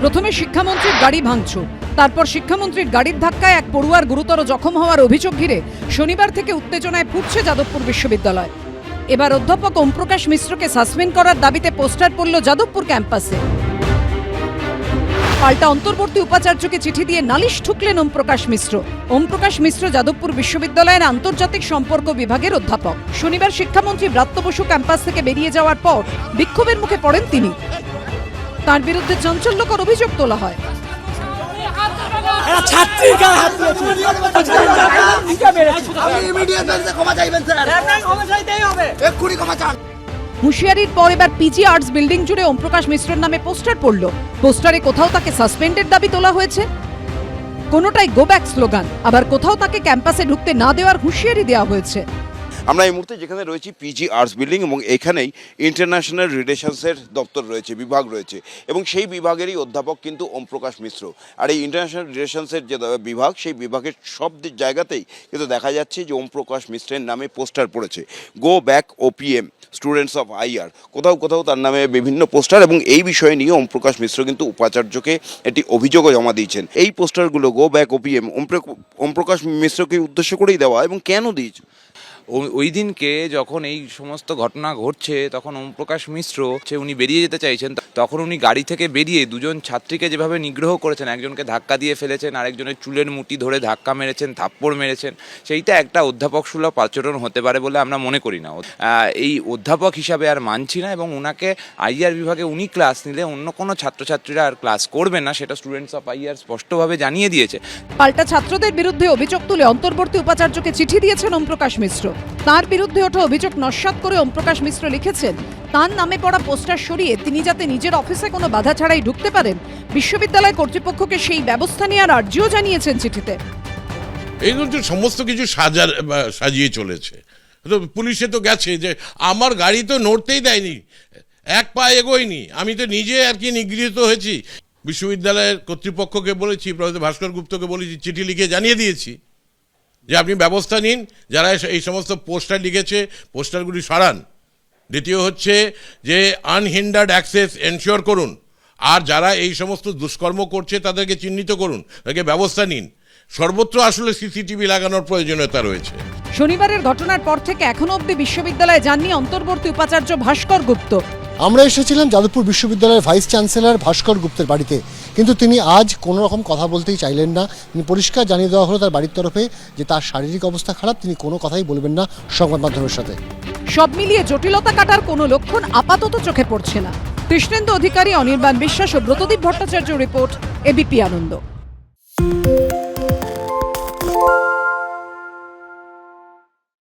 প্রথমে শিক্ষামন্ত্রীর গাড়ি ভাঙচুর, তারপর শিক্ষামন্ত্রীর গাড়ির ধাক্কায় এক পড়ুয়ার গুরুতর জখম হওয়ার অভিযোগ ঘিরে শনিবার থেকে উত্তেজনায় ফুটছে যাদবপুর বিশ্ববিদ্যালয়। এবার অধ্যাপক ওমপ্রকাশ মিশ্রকে সাসপেন্ড করার দাবিতে পোস্টার পড়ল যাদবপুর ক্যাম্পাসে। পাল্টা অন্তর্বর্তী উপাচার্যকে চিঠি দিয়ে নালিশ ঠুকলেন ওমপ্রকাশ মিশ্র। ওমপ্রকাশ মিশ্র যাদবপুর বিশ্ববিদ্যালয়ের আন্তর্জাতিক সম্পর্ক বিভাগের অধ্যাপক। শনিবার শিক্ষামন্ত্রী ব্রাত্য বসু ক্যাম্পাস থেকে বেরিয়ে যাওয়ার পর বিক্ষোভের মুখে পড়েন তিনি। তার বিরুদ্ধে চাঞ্চল্যকর অভিযোগ তোলা হয়। হুঁশিয়ারির পর এবার পিজি আর্টস বিল্ডিং জুড়ে ওমপ্রকাশ মিশ্রের নামে পোস্টার পড়ল। পোস্টারে কোথাও তাকে সাসপেন্ডের দাবি তোলা হয়েছে, কোনোটাই গো ব্যাক স্লোগান, আবার কোথাও তাকে ক্যাম্পাসে ঢুকতে না দেওয়ার হুঁশিয়ারি দেওয়া হয়েছে। আমরা এই মুহূর্তে যেখানে রয়েছি পিজি আর্টস বিল্ডিং, এবং এখানেই ইন্টারন্যাশনাল রিলেশনসের দপ্তর রয়েছে, বিভাগ রয়েছে, এবং সেই বিভাগেরই অধ্যাপক কিন্তু ওমপ্রকাশ মিশ্র। আর এই ইন্টারন্যাশনাল রিলেশনসের যে বিভাগ, সেই বিভাগের সব জায়গাতেই কিন্তু দেখা যাচ্ছে যে ওমপ্রকাশ মিশ্রের নামে পোস্টার পড়েছে, go back OPM students of IR, কোথাও কোথাও তার নামে বিভিন্ন পোস্টার। এবং এই বিষয়ে নিয়ে ওমপ্রকাশ মিশ্র কিন্তু উপাচার্যকে একটি অভিযোগও জমা দিয়েছেন। এই পোস্টারগুলো গো ব্যাক ওপিএম ওমপ্রকাশ মিশ্রকে উদ্দেশ্য করেই দেওয়া, এবং কেন দিয়েছে? ওই দিনকে যখন এই সমস্ত ঘটনা ঘটছে তখন ওমপ্রকাশ মিশ্র উনি বেরিয়ে যেতে চাইছেন, তখন উনি গাড়ি থেকে বেরিয়ে দুজন ছাত্রীকে যেভাবে নিগ্রহ করেছেন, একজনকে ধাক্কা দিয়ে ফেলেছেন, আরেকজনের চুলের মুঠি ধরে ধাক্কা মেরেছেন, থাপ্পড় মেরেছেন, সেইটা একটা অধ্যাপক সুলভ আচরণ হতে পারে বলে আমরা মনে করি না। এই অধ্যাপক হিসাবে আর মানছি না, এবং ওনাকে আইআর বিভাগে উনি ক্লাস নিলে অন্য কোনো ছাত্রছাত্রীরা আর ক্লাস করবে না, সেটা স্টুডেন্টস অফ আইআর স্পষ্টভাবে জানিয়ে দিয়েছে। পাল্টা ছাত্রদের বিরুদ্ধে অভিযোগ তুলে অন্তর্বর্তী উপাচার্যকে চিঠি দিয়েছেন ওমপ্রকাশ মিশ্র। তার বিরুদ্ধে ওঠা অভিযোগ নস্যাৎ করে ওমপ্রকাশ মিশ্র লিখেছেন, তার নামে পড়া পোস্টার সরিয়ে তিনি যাতে নিজের অফিসে কোনো বাধা ছাড়াই ঢুকতে পারেন, বিশ্ববিদ্যালয় কর্তৃপক্ষকে সেই ব্যবস্থা নেওয়ার আর্জিও জানিয়েছেন চিঠিতে। এইগুলো তো সমস্ত কিছু সাজিয়ে চলেছে। তো পুলিশে তো গেছে যে আমার গাড়ি তো নড়তেই দেয়নি, এক পা এগোয়নি, আমি তো নিজে আর কি নিগৃহীত হয়েছি। বিশ্ববিদ্যালয়ের কর্তৃপক্ষকে বলেছি, প্রফেসর ভাস্কর গুপ্তকে বলেছি, চিঠি লিখে জানিয়ে দিয়েছি যে আপনি ব্যবস্থা নিন, যারা এই সমস্ত পোস্টার লিখেছে পোস্টারগুলি সরান। দ্বিতীয় হচ্ছে যে আনহিন্ডার্ড অ্যাক্সেস এনশিওর করুন, আর যারা এই সমস্ত দুষ্কর্ম করছে তাদেরকে চিহ্নিত করুন, তাদেরকে ব্যবস্থা নিন। সর্বত্র আসলে সিসিটিভি লাগানোর প্রয়োজনীয়তা রয়েছে। শনিবারের ঘটনার পর থেকে এখনো অবধি বিশ্ববিদ্যালয়ে যাননি অন্তর্বর্তী উপাচার্য ভাস্কর গুপ্ত। আমরা এসেছিলাম যাদবপুর বিশ্ববিদ্যালয়ের ভাইস চ্যান্সেলর ভাস্কর গুপ্তের বাড়িতে, কিন্তু তিনি আজ কোনো রকম কথা বলতেই চাইলেন না। তিনি পরিষ্কার জানিয়ে দেওয়া হলো তার বাড়ির তরফে যে তার শারীরিক অবস্থা খারাপ, তিনি কোনো কথাই বলবেন না সংবাদ মাধ্যমের সাথে। সব মিলিয়ে জটিলতা কাটার কোনো লক্ষণ আপাতত চোখে পড়ছে না। কৃষ্ণেন্দু অধিকারী, অনির্বাণ বিশ্বাস ও ব্রতদীপ ভট্টাচার্য রিপোর্ট, এবিপি আনন্দ।